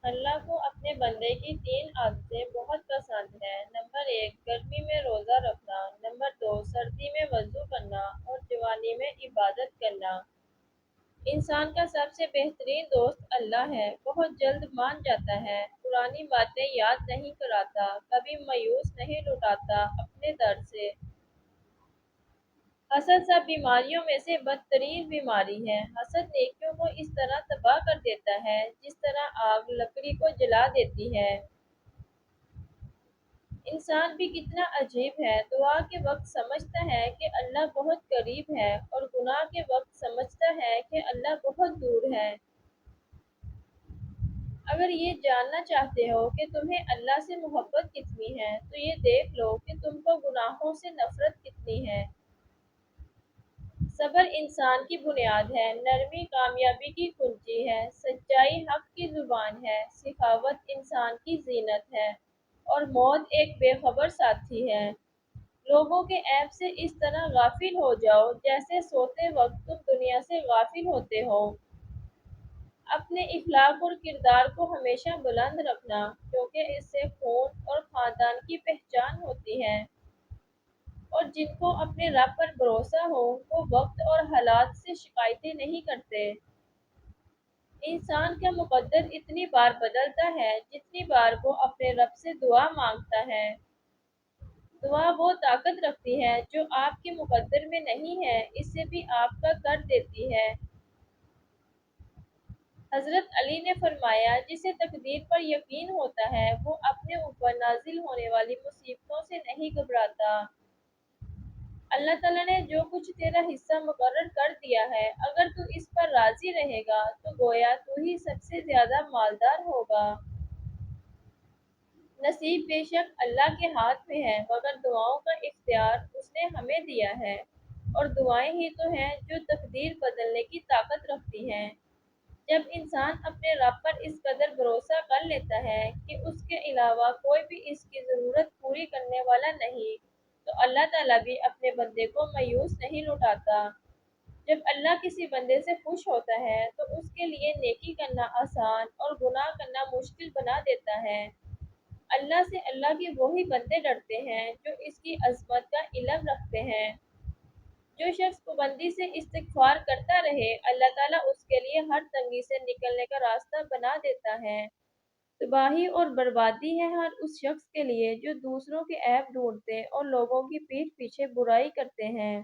اللہ کو اپنے بندے کی 3 عادتیں بہت پسند ہیں۔ نمبر 1 گرمی میں روزہ رکھنا، نمبر 2 سردی میں وضو کرنا اور جوانی میں عبادت کرنا۔ انسان کا سب سے بہترین دوست اللہ ہے۔ بہت جلد مان جاتا ہے، پرانی باتیں یاد نہیں کراتا، کبھی مایوس نہیں لوٹاتا اپنے در سے۔ حسد سب بیماریوں میں سے بدترین بیماری ہے۔ حسد نیکیوں کو اس طرح تباہ کر دیتا ہے جس طرح آگ لکڑی کو جلا دیتی ہے۔ انسان بھی کتنا عجیب ہے، دعا کے وقت سمجھتا ہے کہ اللہ بہت قریب ہے اور گناہ کے وقت سمجھتا ہے کہ اللہ بہت دور ہے۔ اگر یہ جاننا چاہتے ہو کہ تمہیں اللہ سے محبت کتنی ہے تو یہ دیکھ لو کہ تم کو گناہوں سے نفرت کتنی ہے۔ صبر انسان کی بنیاد ہے، نرمی کامیابی کی کنجی ہے، سچائی حق کی زبان ہے، سخاوت انسان کی زینت ہے اور موت ایک بے خبر ساتھی ہے۔ لوگوں کے عیب سے اس طرح غافل ہو جاؤ جیسے سوتے وقت تم دنیا سے غافل ہوتے ہو۔ اپنے اخلاق اور کردار کو ہمیشہ بلند رکھنا، کیونکہ اس سے خون اور خاندان کی پہچان ہوتی ہے۔ اور جن کو اپنے رب پر بھروسہ ہو وہ وقت اور حالات سے شکایتیں نہیں کرتے۔ انسان کا مقدر اتنی بار بدلتا ہے جتنی بار وہ اپنے رب سے دعا مانگتا ہے۔ دعا وہ طاقت رکھتی ہے جو آپ کے مقدر میں نہیں ہے، اسے بھی آپ کا کر دیتی ہے۔ حضرت علی نے فرمایا، جسے تقدیر پر یقین ہوتا ہے وہ اپنے اوپر نازل ہونے والی مصیبتوں سے نہیں گھبراتا۔ اللہ تعالیٰ نے جو کچھ تیرا حصہ مقرر کر دیا ہے، اگر تو اس پر راضی رہے گا تو گویا تو ہی سب سے زیادہ مالدار ہوگا۔ نصیب بے شک اللہ کے ہاتھ میں ہے، مگر دعاؤں کا اختیار اس نے ہمیں دیا ہے، اور دعائیں ہی تو ہیں جو تقدیر بدلنے کی طاقت رکھتی ہیں۔ جب انسان اپنے رب پر اس قدر بھروسہ کر لیتا ہے کہ اس کے علاوہ کوئی بھی اس کی ضرورت پوری کرنے والا نہیں، تو اللہ تعالیٰ بھی اپنے بندے کو مایوس نہیں لوٹاتا۔ جب اللہ کسی بندے سے خوش ہوتا ہے تو اس کے لیے نیکی کرنا آسان اور گناہ کرنا مشکل بنا دیتا ہے۔ اللہ سے اللہ کے وہی بندے ڈرتے ہیں جو اس کی عظمت کا علم رکھتے ہیں۔ جو شخص پابندی سے استغفار کرتا رہے، اللہ تعالیٰ اس کے لیے ہر تنگی سے نکلنے کا راستہ بنا دیتا ہے۔ تباہی اور بربادی ہے ہر اس شخص کے لیے جو دوسروں کے عیب ڈھونڈتے اور لوگوں کی پیٹھ پیچھے برائی کرتے ہیں۔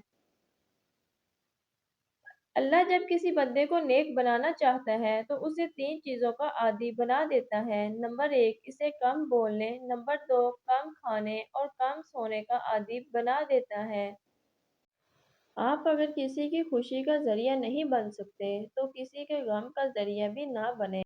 اللہ جب کسی بندے کو نیک بنانا چاہتا ہے تو اسے 3 چیزوں کا عادی بنا دیتا ہے۔ نمبر 1 اسے کم بولنے، نمبر 2 کم کھانے اور کم سونے کا عادی بنا دیتا ہے۔ آپ اگر کسی کی خوشی کا ذریعہ نہیں بن سکتے تو کسی کے غم کا ذریعہ بھی نہ بنیں۔